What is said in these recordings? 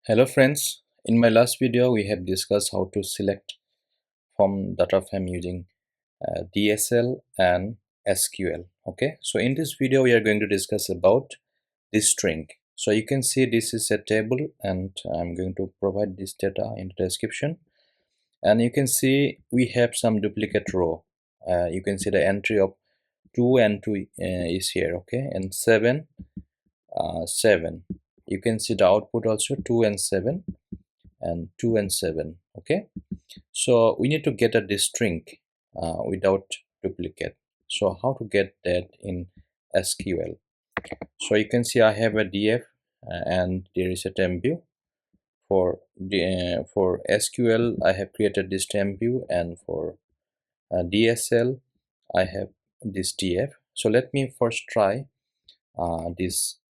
Hello friends, in my last video we have discussed how to select from data frame using DSL and SQL. Okay, so in this video we are going to discuss about this string. So you can see this is a table and I'm going to provide this data in the description, and you can see we have some duplicate row. You can see the entry of 2 and 2 is here, okay, and 7 7. You can see the output also 2 and 7 and 2 and 7. Okay, so we need to get a this string without duplicate. So how to get that in SQL? So you can see I have a df and there is a temp view. For SQL I have created this temp view, and for DSL I have this df. So let me first try this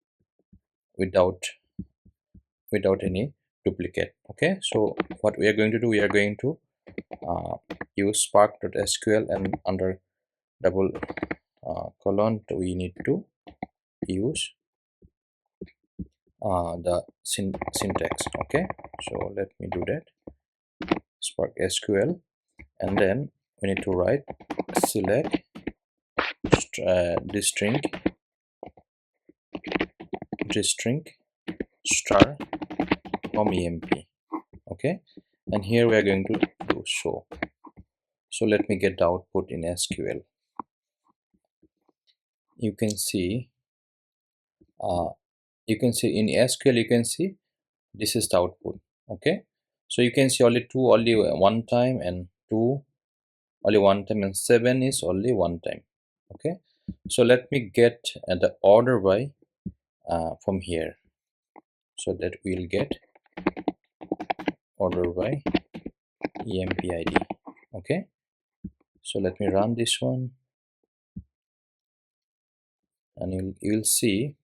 without any duplicate. Okay, so what we are going to do, we are going to use spark.sql, and under double colon we need to use the syntax. Okay, so let me do that, spark sql, and then we need to write select this string star from emp. Okay, and here we are going to do show. So let me get the output in SQL. You can see in SQL, you can see this is the output. Okay, so you can see only 2 only one time, and 2 only one time, and 7 is only one time. Okay, so let me get the order by from here, so that we'll get order by empid. Okay, so let me run this one, and you'll see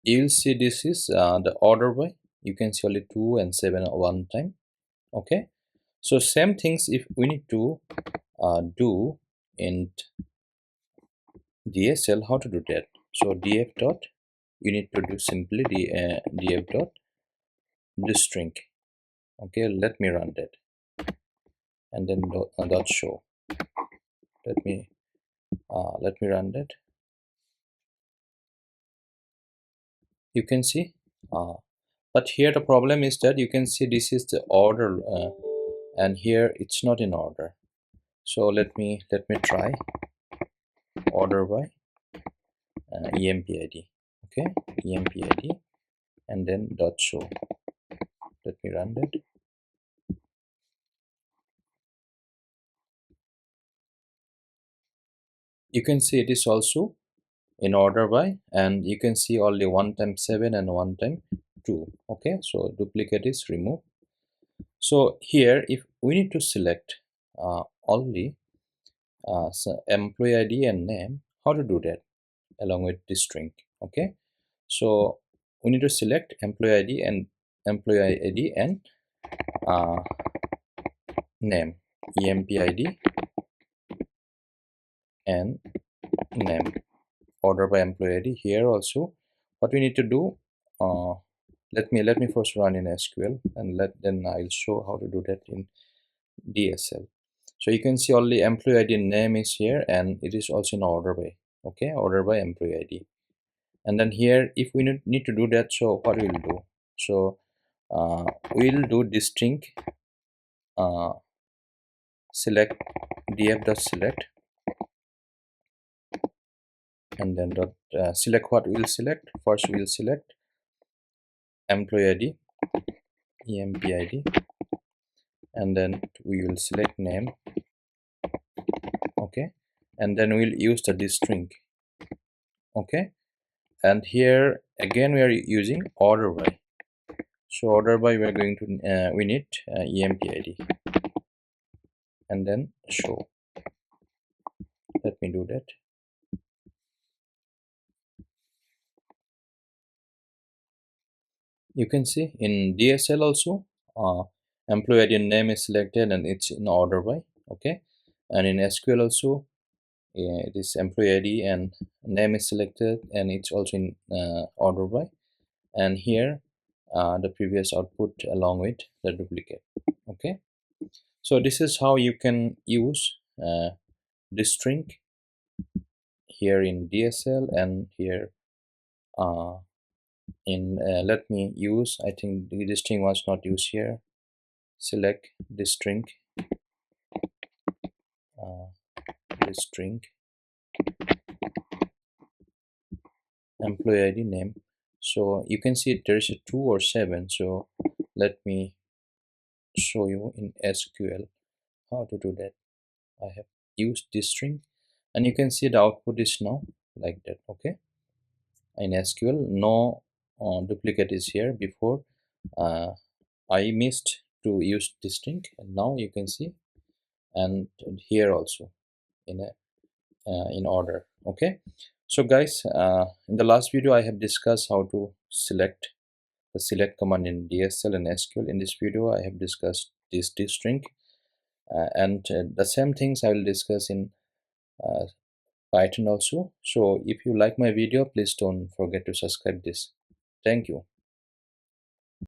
this is the order by. You can see only 2 and 7 at one time. Okay, so same things if we need to do in DSL. How to do that? So df dot, you need to do simply df dot the string. Okay, let me run that, and then dot show. Let me run that. You can see but here the problem is that you can see this is the order, and here it's not in order. So let me try order by empid. Okay, empid, and then dot show. Let me run that. You can see it is also in order by, and you can see only 1 time 7 and 1 time 2. Okay, so duplicate is removed. So here if we need to select only so employee ID and name, how to do that along with this string? Okay, so we need to select employee ID and uh, name, empid and name, order by employee ID. Here also what we need to do, let me first run in SQL, and then I'll show how to do that in DSL. So you can see only employee ID name is here, and it is also in order by. Okay, order by employee ID. And then here if we need to do that, so what we'll do, so we'll do this string select df dot select, and then dot select. What we'll select first, we'll select employee ID empid, and then we will select name. Okay, and then we'll use the string. Okay, and here again we are using order by. So order by, we are going to we need empid, and then show. Let me do that. You can see in DSL also employee ID name is selected and it's in order by. Okay, and in SQL also it is employee ID and name is selected and it's also in order by. and here the previous output along with the duplicate. Okay, so this is how you can use this string here in DSL, and here uh, in let me use, I think this string was not used here. Select this string, uh, this string employee ID name. So you can see there's a 2 or 7. So let me show you in SQL how to do that. I have used this string, and you can see the output is now like that. Okay, in SQL no duplicate is here. Before uh, I missed to use this string, and now you can see, and here also in a in order. Okay, so guys, in the last video I have discussed how to select the select command in DSL and SQL. In this video I have discussed this string, and the same things I will discuss in uh, Python also. So if you like my video, please don't forget to subscribe this. Thank you.